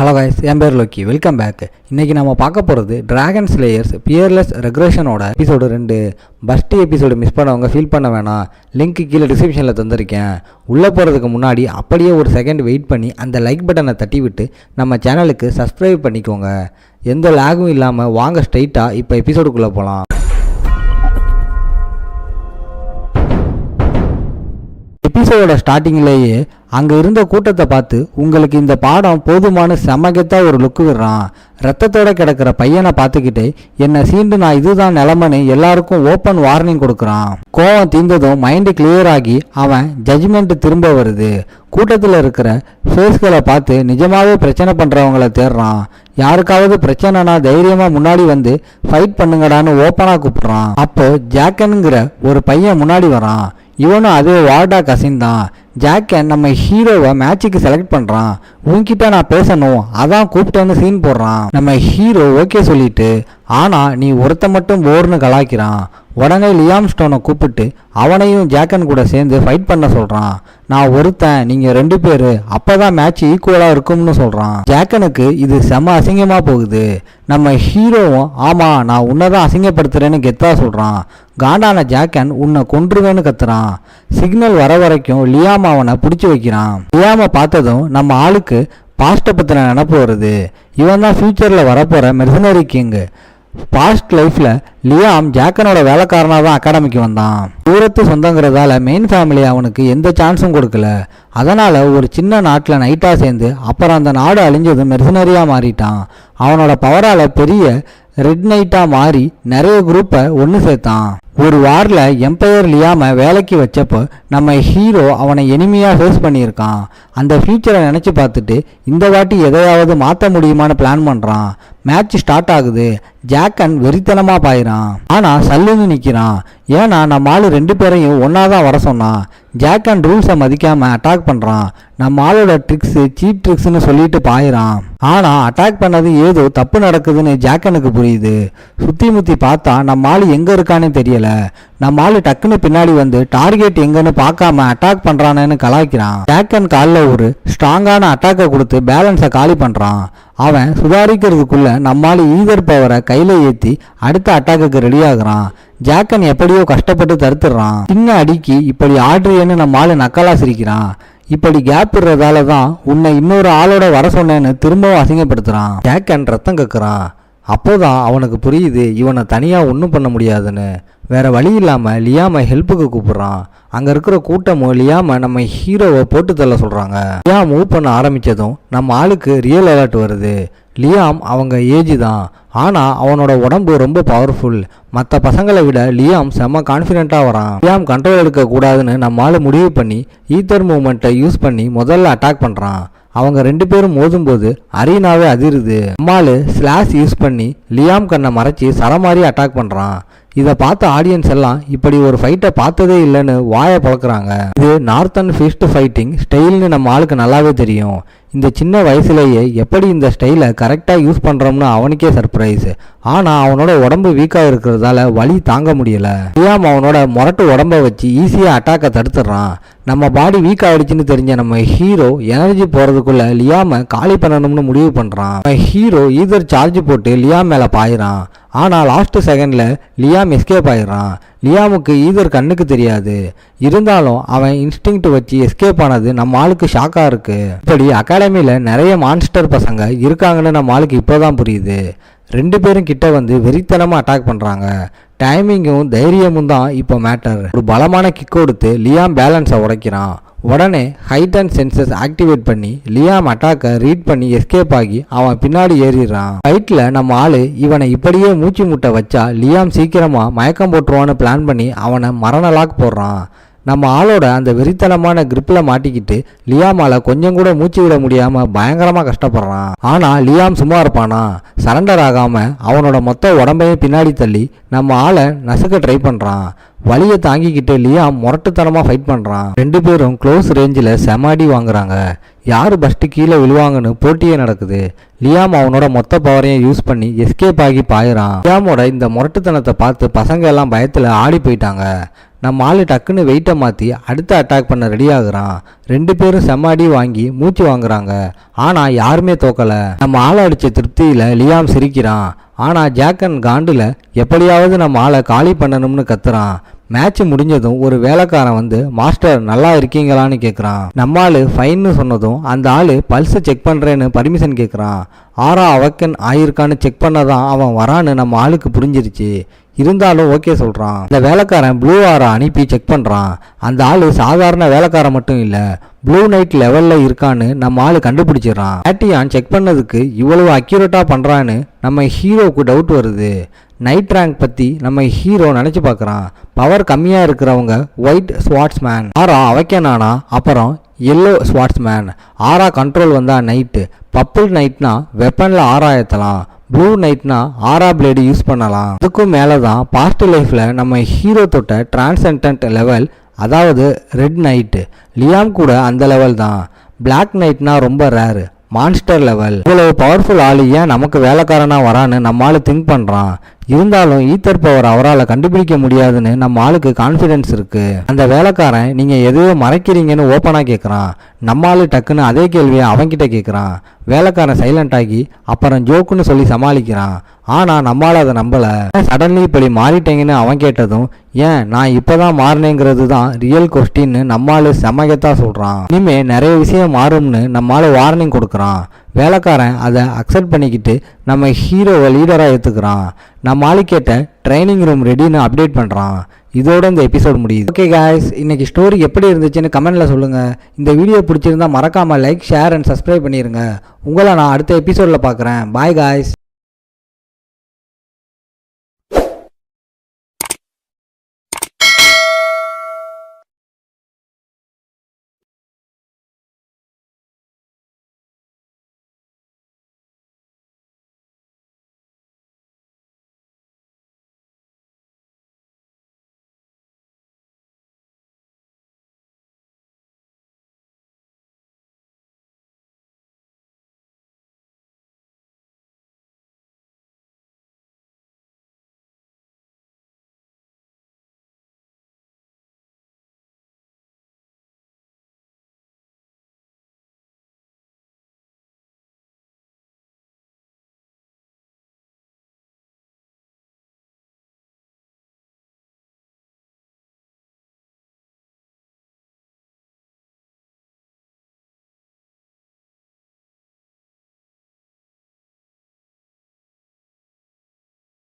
Hello guys, என் பேர் Loki. Welcome back. இன்றைக்கி நம்ம பார்க்க போகிறது டிராகன் ஸ்லேயர்ஸ் பியர்லெஸ் ரெக்ரெஷனோட எபிசோடு 2. பஸ்ட் எபிசோடு மிஸ் பண்ணவங்க ஃபீல் பண்ண வேணாம். லிங்க் கீழே டிஸ்கிரிப்ஷனில் தந்திருக்கேன். உள்ளே போகிறதுக்கு முன்னாடி அப்படியே ஒரு செகண்ட் வெயிட் பண்ணி அந்த லைக் பட்டனை தட்டி விட்டு நம்ம சேனலுக்கு சப்ஸ்கிரைப் பண்ணிக்கோங்க. எந்த லேகும் இல்லாமல் வாங்க ஸ்ட்ரைட்டாக இப்போ எபிசோடுக்குள்ளே போகலாம். எபிசோடோட ஸ்டார்டிங்லேயே அங்கே இருந்த கூட்டத்தை பார்த்து உங்களுக்கு இந்த பாடம் போதுமான செமகத்தா ஒரு லுக்கு விடுறான். ரத்தத்தோட கிடக்கிற பையனை பார்த்துக்கிட்டு என்னை சீண்டு நான் இதுதான் நிலமன்னு எல்லாருக்கும் ஓப்பன் வார்னிங் கொடுக்குறான். கோவம் தீர்ந்ததும் மைண்டு கிளியர் ஆகி அவன் ஜட்ஜ்மெண்ட் திரும்ப வருது. கூட்டத்தில் இருக்கிற ஃபேஸ்களை பார்த்து நிஜமாவே பிரச்சனை பண்ணுறவங்கள தேடுறான். யாருக்காவது பிரச்சனைனா தைரியமாக முன்னாடி வந்து ஃபைட் பண்ணுங்கடான்னு ஓப்பனாக கூப்பிட்றான். அப்போ ஜாக்கனுங்கிற ஒரு பையன் முன்னாடி வரான். இவனும் அதே வார்டா கசின் தான். ஜாக்கன் நம்ம ஹீரோவை மேட்சுக்கு செலக்ட் பண்ணுறான். உன்கிட்ட நான் பேசணும், அதான் கூப்பிட்டேன்னு சீன் போடுறான். நம்ம ஹீரோ ஓகே சொல்லிட்டு, ஆனால் நீ ஒருத்த மட்டும் போர்னு கலாய்க்கிறான். உடனே லியாம் ஸ்டோனை கூப்பிட்டு அவனையும் ஜாக்கன் கூட சேர்ந்து ஃபைட் பண்ண சொல்கிறான். நான் ஒருத்தன், நீங்கள் 2 பேர், அப்போ தான் மேட்ச் ஈக்குவலாக இருக்கும்னு சொல்கிறான். ஜாக்கனுக்கு இது செம அசிங்கமாக போகுது. நம்ம ஹீரோவும் ஆமாம் நான் உன்னை தான் அசிங்கப்படுத்துகிறேன்னு கெத்தா சொல்கிறான். காண்டான ஜாக்கன் உன்னை கொன்றுவேன்னு கத்துறான். சிக்னல் வர வரைக்கும் லியாம் அவனை பிடிச்சி வைக்கிறான். லியாமை பார்த்ததும் நம்ம ஆளுக்கு பாஸ்ட்டை பற்றின நினப்பு வருது. இவன் தான் ஃப்யூச்சரில் வரப்போகிற மெர்சனரி கிங். பாஸ்ட் லைஃப்பில் லியாம் ஜாக்கனோட வேலைக்காரனாக தான் அகாடமிக்கு வந்தான். தூரத்து சொந்தங்கிறதால மெயின் ஃபேமிலி அவனுக்கு எந்த சான்ஸும் கொடுக்கல. அதனால் ஒரு சின்ன நாட்டில் நைட்டாக சேர்ந்து அப்புறம் அந்த நாடு அழிஞ்சதும் மெர்சனரியாக மாறிட்டான். அவனோட பவரால் பெரிய ரெட் நைட்டாக மாறி நிறைய குரூப்பை ஒன்று சேர்த்தான். ஒரு வாரில் எம்பையர் லியாமை வேலைக்கு வச்சப்போ நம்ம ஹீரோ அவனை எனிமையாக ஃபேஸ் பண்ணியிருக்கான். அந்த ஃபியூச்சரை நினச்சி பார்த்துட்டு இந்த வாட்டி எதையாவது மாற்ற முடியுமான்னு பிளான் பண்ணுறான். மேட்ச் ஸ்டார்ட் ஆகுது. ஜாக்கன் வெறித்தனமாக பாயிறான். ஆனால் சல்லுன்னு நிற்கிறான். ஏன்னா நம்ம ஆள் 2 பேரையும் ஒன்றா தான் வர சொன்னான். ஜாக்கன் ரூல்ஸை மதிக்காமல் அட்டாக் பண்ணுறான். நம்ம ஆளோட ட்ரிக்ஸு சீப் ட்ரிக்ஸ்னு சொல்லிட்டு பாயிறான். ஆனால் அட்டாக் பண்ணது ஏதோ தப்பு நடக்குதுன்னு ஜாக்கனுக்கு புரியுது. சுற்றி முற்றி பார்த்தா நம்ம ஆள் எங்கே இருக்கானே தெரியல. நம்ம ஆளு டக்குன்னு பின்னாடி வந்து டார்கெட் எங்கன்னு பார்க்காம அட்டாக் பண்றானேன்னு கலாய்க்கிறான். ஜாக்கன் காலில் ஒரு ஸ்ட்ராங்கான அட்டாக்கை கொடுத்து பேலன்ஸை காலி பண்றான். அவன் சுதாரிக்கிறதுக்குள்ள நம்மால் ஈதர் பவரை கையில ஏற்றி அடுத்த அட்டாக்குக்கு ரெடி ஆகுறான். ஜாக்கன் எப்படியோ கஷ்டப்பட்டு தடுத்துடுறான். சின்ன அடிக்கு இப்படி ஆடுறியன்னு நம்ம ஆளு நக்கலா சிரிக்கிறான். இப்படி கேப் விடுறதால தான் உன்னை இன்னொரு ஆளோட வர சொன்னேன்னு திரும்பவும் அசிங்கப்படுத்துறான். ஜாக்கன் ரத்தம் கக்குறான். அப்போதான் அவனுக்கு புரியுது இவனை தனியாக ஒன்றும் பண்ண முடியாதுன்னு. வேற வழி இல்லாமல் லியாமை ஹெல்ப்புக்கு கூப்பிட்றான். அங்கே இருக்கிற கூட்டமும் லியாமை நம்ம ஹீரோவை போட்டு தள்ள சொல்கிறாங்க. லியாம் மூவ் பண்ண ஆரம்பித்ததும் நம்ம ஆளுக்கு ரியல் அலர்ட் வருது. லியாம் அவங்க ஏஜ் தான், ஆனால் அவனோட உடம்பு ரொம்ப பவர்ஃபுல். மற்ற பசங்களை விட லியாம் செம்ம கான்ஃபிடென்ட்டாக வரான். லியாம் கண்ட்ரோல் எடுக்கக்கூடாதுன்னு நம்ம ஆள் முடிவு பண்ணி ஈத்தர் மூவ்மெண்ட்டை யூஸ் பண்ணி முதல்ல அட்டாக் பண்ணுறான். அவங்க 2 பேரும் மோதும்போது அரீனாவே அதிருது. நம்மால் ஸ்லாஷ் யூஸ் பண்ணி லியாம் கண்ணை மறைச்சி சரமாரி அட்டாக் பண்ணுறான். இதை பார்த்த ஆடியன்ஸ் எல்லாம் இப்படி ஒரு ஃபைட்டை பார்த்ததே இல்லைன்னு வாயை பழக்கிறாங்க. இது நார்த்தன் ஃபிஸ்ட் ஃபைட்டிங் ஸ்டைல்னு நம்ம ஆளுக்கு நல்லாவே தெரியும். இந்த சின்ன வயசுலேயே எப்படி இந்த ஸ்டைலை கரெக்டாக யூஸ் பண்ணுறோம்னு அவனுக்கே சர்ப்ரைஸ். ஆனால் அவனோட உடம்பு வீக்காக இருக்கிறதால வலி தாங்க முடியல. லியாம் அவனோட முரட்டு உடம்பை வச்சு ஈஸியாக அட்டாக்கை தடுத்துடுறான். நம்ம பாடி வீக் ஆகிடுச்சின்னு தெரிஞ்ச நம்ம ஹீரோ எனர்ஜி போகிறதுக்குள்ள லியாமை காலி பண்ணணும்னு முடிவு பண்ணுறான். நம்ம ஹீரோ ஈதர் சார்ஜ் போட்டு லியாம் மேலே பாயிறான். ஆனால் லாஸ்ட் செகண்டில் லியாம் எஸ்கேப் ஆயிடுறான். லியாமுக்கு ஈதர் கண்ணுக்கு தெரியாது. இருந்தாலும் அவன் இன்ஸ்டிங்க்ட் வச்சு எஸ்கேப் ஆனது நம்ம ஆளுக்கு ஷாக்காக இருக்கு. இப்படி அகாடமியில் நிறைய மான்ஸ்டர் பசங்க இருக்காங்கன்னு நம்ம ஆளுக்கு இப்போதான் புரியுது. 2 பேரும் கிட்ட வந்து வெறித்தனமாக அட்டாக் பண்ணுறாங்க. டைமிங்கும் தைரியமும் தான் இப்போ மேட்டர். ஒரு பலமான கிக் கொடுத்து லியாம் பேலன்ஸை உடைக்கிறான். உடனே ஹைட் அண்ட் சென்சஸ் ஆக்டிவேட் பண்ணி லியாம் அட்டாக்கை ரீட் பண்ணி எஸ்கேப் ஆகி அவன் பின்னாடி ஏறிடுறான். ஃபைட்டில் நம்ம ஆளு இவனை இப்படியே மூச்சு முட்டை வச்சா லியாம் சீக்கிரமாக மயக்கம் போட்டுருவான்னு பிளான் பண்ணி அவனை மரண லாக் போடுறான். நம்ம ஆளோட அந்த வெறித்தனமான கிரிப்பில் மாட்டிக்கிட்டு லியாமால் கொஞ்சம் கூட மூச்சு விட முடியாமல் பயங்கரமாக கஷ்டப்படுறான். ஆனால் லியாம் சும்மா இருப்பானா? சரண்டர் ஆகாமல் அவனோட மொத்த உடம்பையும் பின்னாடி தள்ளி நம்ம ஆளை நசுக்க ட்ரை பண்ணுறான். வலியை தாங்கிக்கிட்டு லியாம் முரட்டுத்தனமாக ஃபைட் பண்ணுறான். 2 பேரும் க்ளோஸ் ரேஞ்சில் செமாடி வாங்குறாங்க. யார் ஃபஸ்ட்டு கீழே விழுவாங்கன்னு போட்டியே நடக்குது. லியாம் அவனோட மொத்த பவரையும் யூஸ் பண்ணி எஸ்கேப் ஆகி பாயிறான். லியாமோட இந்த முரட்டுத்தனத்தை பார்த்து பசங்க எல்லாம் பயத்தில் ஆடி போயிட்டாங்க. நம்ம ஆள் டக்குன்னு வெயிட்டை மாற்றி அடுத்த அட்டாக் பண்ண ரெடி ஆகுறான். 2 பேரும் செம்மாடி வாங்கி மூச்சு வாங்குறாங்க. ஆனால் யாருமே தோக்கலை. நம்ம ஆளை அடித்த திருப்தியில் லியாம் சிரிக்கிறான். ஆனால் ஜாக்கன் காண்டில் எப்படியாவது நம்ம ஆளை காலி பண்ணணும்னு கத்துறான். மேட்ச் முடிஞ்சதும் ஒரு வேலைக்காரன் வந்து மாஸ்டர் நல்லா இருக்கீங்களான்னு கேட்குறான். நம்ம ஆள் ஃபைன்னு சொன்னதும் அந்த ஆள் பல்ஸை செக் பண்ணுறேன்னு பர்மிஷன் கேட்குறான். ஆரா அவக்கன் ஆயிருக்கான்னு செக் பண்ணதான் அவன் வரான்னு நம்ம ஆளுக்கு புரிஞ்சிருச்சு. இருந்தாலும் ஓகே சொல்கிறான். இந்த வேலைக்காரன் ப்ளூ ஆரா அனுப்பி செக் பண்ணுறான். அந்த ஆள் சாதாரண வேலைக்காரன் மட்டும் இல்லை, ப்ளூ நைட் லெவலில் இருக்கான்னு நம்ம ஆள் கண்டுபிடிச்சிடறான். பேட்டியான் செக் பண்ணதுக்கு இவ்வளவு அக்யூரேட்டாக பண்ணுறான்னு நம்ம ஹீரோவுக்கு டவுட் வருது. நைட் ரேங்க் பற்றி நம்ம ஹீரோ நினச்சி பார்க்குறான். பவர் கம்மியாக இருக்கிறவங்க ஒயிட் ஸ்வாட்ஸ்மேன், ஆரா அவக்கேனானா அப்புறம் எல்லோ ஸ்வாட்ஸ்மேன். ஆரா கண்ட்ரோல் வந்தால் நைட்டு, பர்பிள் நைட்னா வெப்பனில் ஆரா ஏற்றலாம், ப்ளூ நைட்னா ஆரா பிளேடு யூஸ் பண்ணலாம். அதுக்கும் மேலே தான் பாஸ்ட் லைஃப்பில் நம்ம ஹீரோ தொட்ட டிரான்சென்டன்ட் லெவல், அதாவது ரெட் நைட்டு. லியாம் கூட அந்த லெவல் தான். பிளாக் நைட்னா ரொம்ப ரேரு, மான்ஸ்டர் லெவல். இவ்வளவு பவர்ஃபுல் ஆள் ஏன் நமக்கு வேலைக்காரனாக வரான்னு நம்ம ஆள் திங்க் பண்ணுறான். இருந்தாலும் ஈத்தர் பவர் அவரால் கண்டுபிடிக்க முடியாதுன்னு நம்ம ஆளுக்கு கான்ஃபிடென்ஸ் இருக்கு. அந்த வேலைக்காரன் நீங்கள் எதையோ மறைக்கிறீங்கன்னு ஓப்பனாக கேட்குறான். நம்ம ஆள் டக்குன்னு அதே கேள்வியை அவன்கிட்ட கேட்குறான். வேலைக்காரன் சைலண்ட் ஆகி அப்புறம் ஜோக்குன்னு சொல்லி சமாளிக்கிறான். ஆனால் நம்மளால் அதை நம்பலை. சடன்லி இப்படி மாறிட்டேங்கன்னு அவன் கேட்டதும், ஏன் நான் இப்போ தான் மாறினேங்கிறது தான் ரியல் கொஸ்டின்னு நம்மளால் செமகத்தான் சொல்கிறான். இனிமே நிறைய விஷயம் மாறும்னு நம்மளால் வார்னிங் கொடுக்குறான். வேலைக்காரன் அதை அக்செப்ட் பண்ணிக்கிட்டு நம்ம ஹீரோவை லீடராக ஏற்றுக்கிறான். நம்ம ஆளு கேட்ட ட்ரைனிங் ரூம் ரெடின்னு அப்டேட் பண்ணுறான். இதோட இந்த எபிசோட் முடியுது. ஓகே காய்ஸ், இன்னைக்கு ஸ்டோரி எப்படி இருந்துச்சுன்னு கமெண்ட்டில் சொல்லுங்கள். இந்த வீடியோ பிடிச்சிருந்தா மறக்காமல் லைக், ஷேர் அண்ட் சப்ஸ்கிரைப் பண்ணிடுங்க. உங்களை நான் அடுத்த எபிசோடில் பார்க்குறேன். Bye guys.